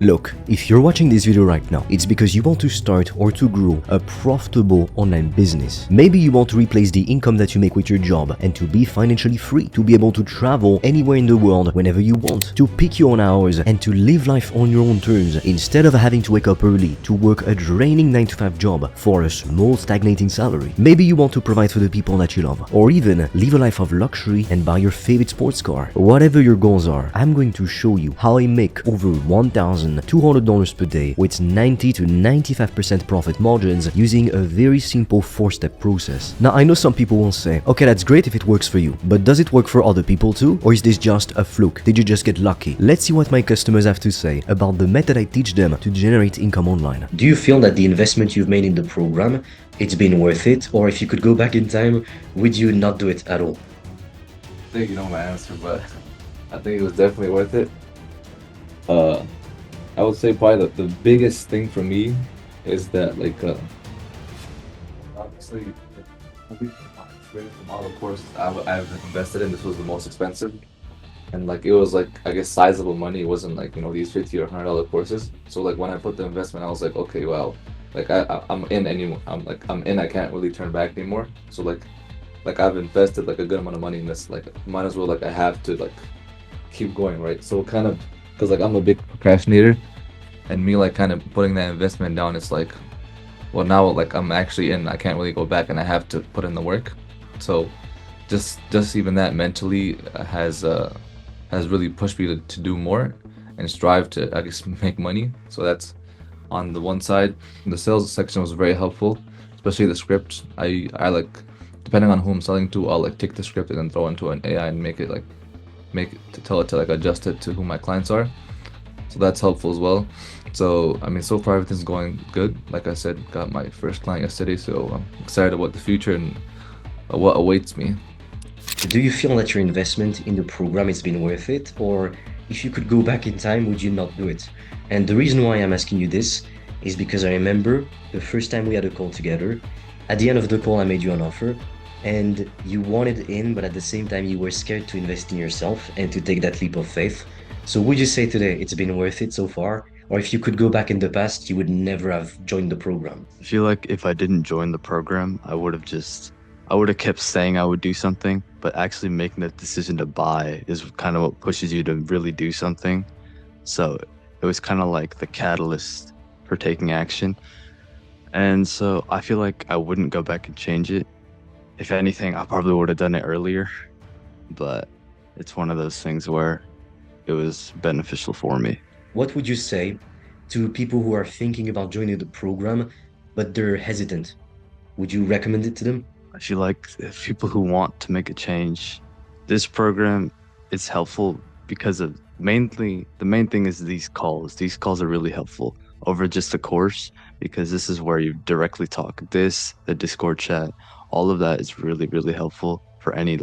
Look, if you're watching this video right now, it's because you want to start or to grow a profitable online business. Maybe you want to replace the income that you make with your job and to be financially free, to be able to travel anywhere in the world whenever you want, to pick your own hours and to live life on your own terms instead of having to wake up early to work a draining 9-to-5 job for a small stagnating salary. Maybe you want to provide for the people that you love, or even live a life of luxury and buy your favorite sports car. Whatever your goals are, I'm going to show you how I make over $1,200 per day with 90 to 95% profit margins using a very simple 4-step process. Now, I know some people will say, okay, that's great if it works for you, but does it work for other people too? Or is this just a fluke? Did you just get lucky? Let's see what my customers have to say about the method I teach them to generate income online. Do you feel that the investment you've made in the program, it's been worth it? Or if you could go back in time, would you not do it at all? I think you know my answer, but I think it was definitely worth it. I would say probably the biggest thing for me is that obviously from all the courses I've invested in, this was the most expensive, and it was I guess sizable money. It wasn't these $50 or $100 courses. So when I put the investment, I was like, okay, wow, I'm in anymore. I'm in. I can't really turn back anymore. So I've invested a good amount of money in this. Might as well I have to keep going, right? So kind of because I'm a big procrastinator, and me kind of putting that investment down, it's well, now I'm actually in. I can't really go back, and I have to put in the work. So just even that mentally has really pushed me to do more and strive to, I guess, make money. So that's on the one side. The sales section was very helpful, especially the script. I depending on who I'm selling to, I'll take the script and then throw into an AI and make it to tell it to adjust it to who my clients are. So that's helpful as well. So I mean, so far everything's going good. Like I said, got my first client yesterday, so I'm excited about the future and what awaits me. Do you feel that your investment in the program has been worth it? Or if you could go back in time, would you not do it? And the reason why I'm asking you this is because I remember the first time we had a call together. At the end of the call, I made you an offer and you wanted in, but at the same time you were scared to invest in yourself and to take that leap of faith. So would you say today it's been worth it so far? Or if you could go back in the past, you would never have joined the program? I feel like if I didn't join the program, I would have kept saying I would do something, but actually making that decision to buy is kind of what pushes you to really do something. So it was kind of like the catalyst for taking action. And so I feel like I wouldn't go back and change it. If anything, I probably would have done it earlier, but it's one of those things where it was beneficial for me. What would you say to people who are thinking about joining the program, but they're hesitant? Would you recommend it to them? I feel like if people who want to make a change, this program is helpful because of the main thing is these calls. These calls are really helpful over just the course, because this is where you directly talk. The Discord chat, all of that is really, really helpful for any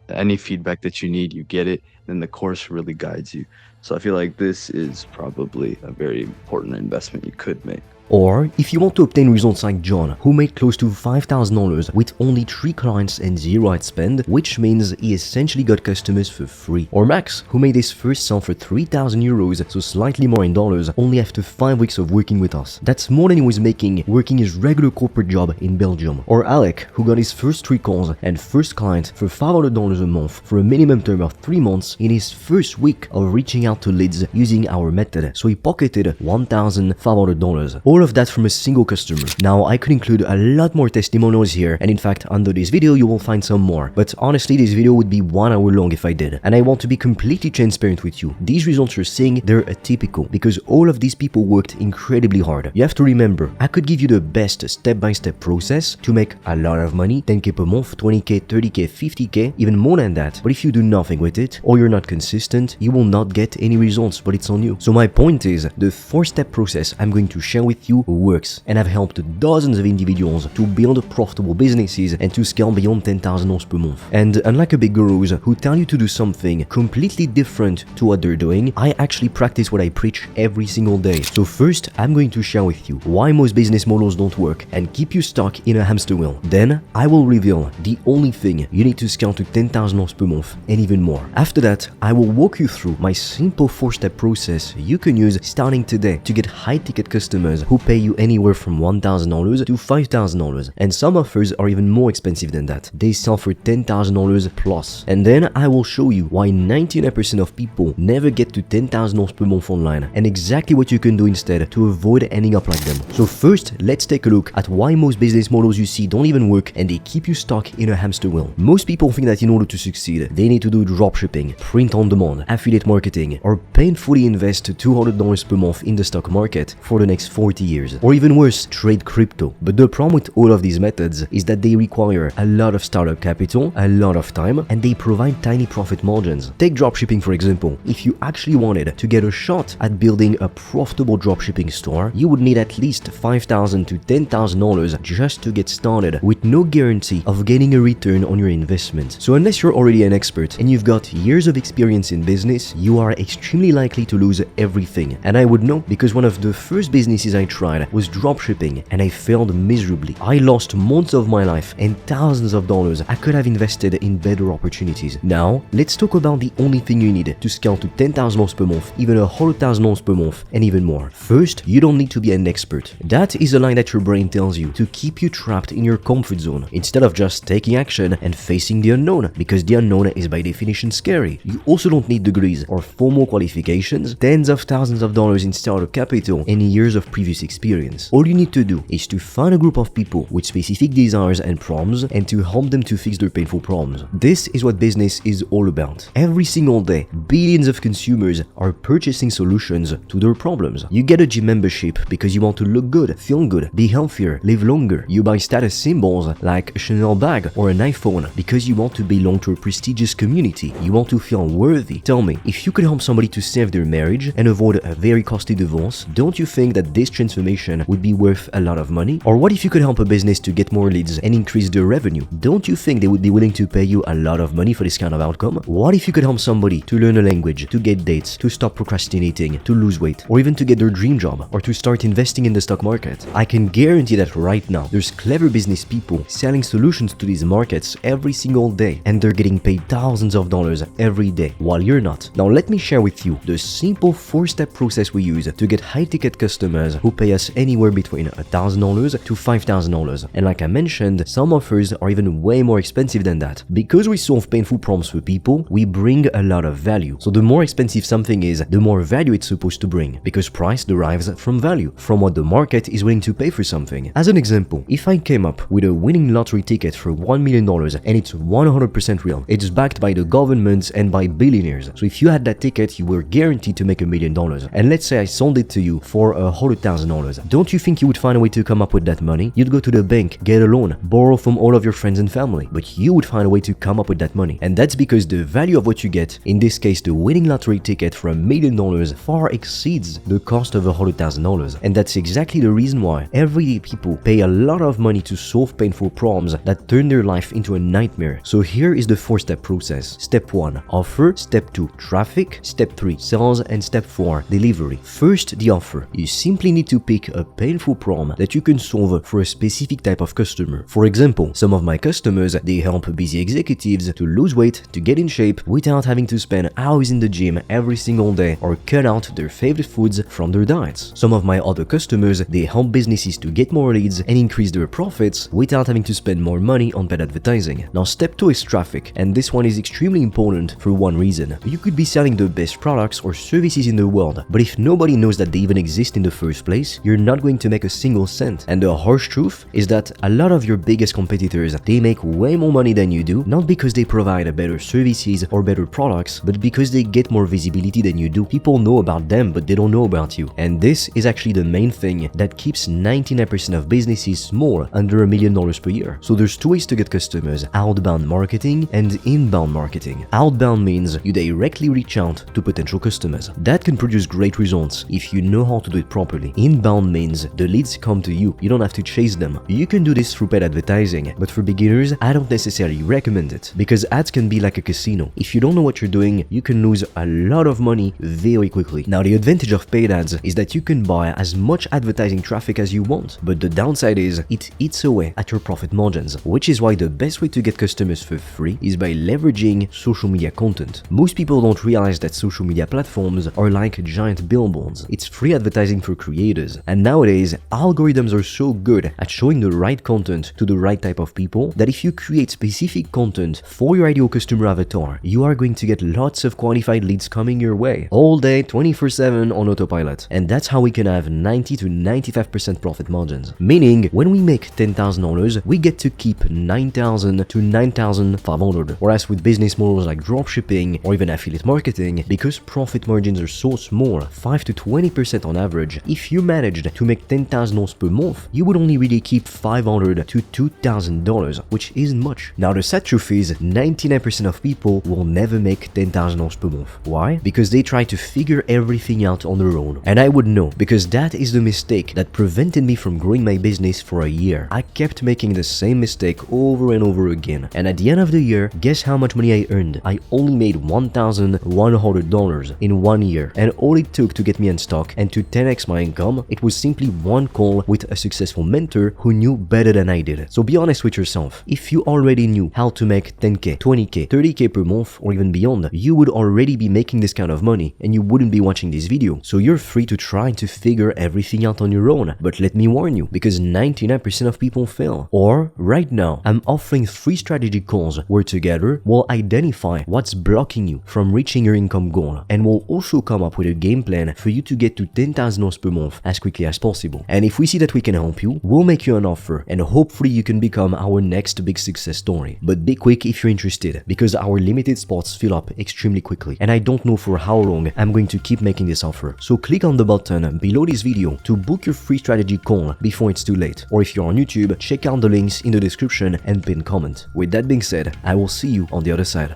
any feedback that you need, you get it. Then the course really guides you. So I feel like this is probably a very important investment you could make. Or if you want to obtain results like John, who made close to $5,000 with only 3 clients and 0 ad spend, which means he essentially got customers for free. Or Max, who made his first sale for 3,000 euros, so slightly more in dollars, only after 5 weeks of working with us. That's more than he was making working his regular corporate job in Belgium. Or Alec, who got his first 3 calls and first client for $500 a month for a minimum term of 3 months in his first week of reaching out to leads using our method, so he pocketed $1,500. All of that from a single customer. Now, I could include a lot more testimonials here, and in fact, under this video you will find some more, but honestly this video would be 1 hour long if I did, and I want to be completely transparent with you. These results you're seeing, they're atypical, because all of these people worked incredibly hard. You have to remember, I could give you the best step-by-step process to make a lot of money, 10k per month, 20k, 30k, 50k, even more than that, but if you do nothing with it, or you're not consistent, you will not get any results, but it's on you. So my point is, the 4-step process I'm going to share with with you works, and I've helped dozens of individuals to build profitable businesses and to scale beyond $10,000 per month. And unlike a big gurus who tell you to do something completely different to what they're doing, I actually practice what I preach every single day. So first, I'm going to share with you why most business models don't work and keep you stuck in a hamster wheel. Then, I will reveal the only thing you need to scale to $10,000 per month and even more. After that, I will walk you through my simple 4-step process you can use starting today to get high-ticket customers who pay you anywhere from $1,000 to $5,000. And some offers are even more expensive than that. They sell for $10,000 plus. And then I will show you why 99% of people never get to $10,000 per month online and exactly what you can do instead to avoid ending up like them. So first, let's take a look at why most business models you see don't even work and they keep you stuck in a hamster wheel. Most people think that in order to succeed, they need to do dropshipping, print on demand, affiliate marketing, or painfully invest $200 per month in the stock market for the next 40 years. Or even worse, trade crypto. But the problem with all of these methods is that they require a lot of startup capital, a lot of time, and they provide tiny profit margins. Take dropshipping for example. If you actually wanted to get a shot at building a profitable dropshipping store, you would need at least $5,000 to $10,000 just to get started, with no guarantee of getting a return on your investment. So unless you're already an expert and you've got years of experience in business, you are extremely likely to lose everything. And I would know because one of the first businesses I tried was dropshipping and I failed miserably. I lost months of my life and thousands of dollars I could have invested in better opportunities. Now, let's talk about the only thing you need to scale to $10,000 per month, even $100,000 per month, and even more. First, you don't need to be an expert. That is a lie that your brain tells you to keep you trapped in your comfort zone instead of just taking action and facing the unknown, because the unknown is by definition scary. You also don't need degrees or formal qualifications, tens of thousands of dollars in startup capital, and years of previous experience. All you need to do is to find a group of people with specific desires and problems and to help them to fix their painful problems. This is what business is all about. Every single day, billions of consumers are purchasing solutions to their problems. You get a gym membership because you want to look good, feel good, be healthier, live longer. You buy status symbols like a Chanel bag or an iPhone because you want to belong to a prestigious community. You want to feel worthy. Tell me, if you could help somebody to save their marriage and avoid a very costly divorce, don't you think that this transformation would be worth a lot of money? Or what if you could help a business to get more leads and increase their revenue? Don't you think they would be willing to pay you a lot of money for this kind of outcome? What if you could help somebody to learn a language, to get dates, to stop procrastinating, to lose weight, or even to get their dream job, or to start investing in the stock market? I can guarantee that right now, there's clever business people selling solutions to these markets every single day, and they're getting paid thousands of dollars every day, while you're not. Now let me share with you the simple 4-step process we use to get high-ticket customers who pay us anywhere between $1,000 to $5,000. And like I mentioned, some offers are even way more expensive than that. Because we solve painful problems for people, we bring a lot of value. So the more expensive something is, the more value it's supposed to bring, because price derives from value, from what the market is willing to pay for something. As an example, if I came up with a winning lottery ticket for $1 million and it's 100% real, it's backed by the government and by billionaires. So if you had that ticket, you were guaranteed to make $1 million. And let's say I sold it to you for $100,000. Don't you think you would find a way to come up with that money? You'd go to the bank, get a loan, borrow from all of your friends and family, but you would find a way to come up with that money. And that's because the value of what you get, in this case the winning lottery ticket for $1 million, far exceeds the cost of $100,000. And that's exactly the reason why everyday people pay a lot of money to solve painful problems that turn their life into a nightmare. So here is the 4-step process. Step 1, offer. Step 2, traffic. Step 3, sales. And step 4, delivery. First, the offer. You simply need to pick a painful problem that you can solve for a specific type of customer. For example, some of my customers, they help busy executives to lose weight, to get in shape without having to spend hours in the gym every single day or cut out their favorite foods from their diets. Some of my other customers, they help businesses to get more leads and increase their profits without having to spend more money on paid advertising. Now step 2 is traffic, and this one is extremely important for one reason. You could be selling the best products or services in the world, but if nobody knows that they even exist in the first place, you're not going to make a single cent. And the harsh truth is that a lot of your biggest competitors, they make way more money than you do, not because they provide better services or better products, but because they get more visibility than you do. People know about them, but they don't know about you. And this is actually the main thing that keeps 99% of businesses small, under $1 million per year. So there's 2 ways to get customers: outbound marketing and inbound marketing. Outbound means you directly reach out to potential customers. That can produce great results if you know how to do it properly. inbound means the leads come to you. You don't have to chase them. You can do this through paid advertising, but for beginners, I don't necessarily recommend it because ads can be like a casino. If you don't know what you're doing, you can lose a lot of money very quickly. Now, the advantage of paid ads is that you can buy as much advertising traffic as you want, but the downside is it eats away at your profit margins, which is why the best way to get customers for free is by leveraging social media content. Most people don't realize that social media platforms are like giant billboards. It's free advertising for creators, and nowadays algorithms are so good at showing the right content to the right type of people that if you create specific content for your ideal customer avatar, you are going to get lots of qualified leads coming your way all day 24/7 on autopilot. And that's how we can have 90 to 95% profit margins. Meaning, when we make $10,000, we get to keep $9,000 to $9,500. Whereas with business models like dropshipping or even affiliate marketing, because profit margins are so small, 5 to 20% on average, if you managed to make $10,000 per month, you would only really keep $500 to $2,000, which isn't much. Now, the sad truth is 99% of people will never make $10,000 per month. Why? Because they try to figure everything out on their own. And I would know, because that is the mistake that prevented me from growing my business for a year. I kept making the same mistake over and over again. And at the end of the year, guess how much money I earned? I only made $1,100 in 1 year. And all it took to get me unstuck and to 10x my income, it was simply one call with a successful mentor who knew better than I did. So be honest with yourself. If you already knew how to make 10k, 20k, 30k per month or even beyond, you would already be making this kind of money and you wouldn't be watching this video. So you're free to try to figure everything out on your own. But let me warn you, because 99% of people fail. Or right now, I'm offering 3 strategy calls where together we'll identify what's blocking you from reaching your income goal, and we'll also come up with a game plan for you to get to $10,000 per month as quickly as possible. And if we see that we can help you, we'll make you an offer and hopefully you can become our next big success story. But be quick if you're interested, because our limited spots fill up extremely quickly and I don't know for how long I'm going to keep making this offer. So click on the button below this video to book your free strategy call before it's too late. Or if you're on YouTube, check out the links in the description and pinned comment. With that being said, I will see you on the other side.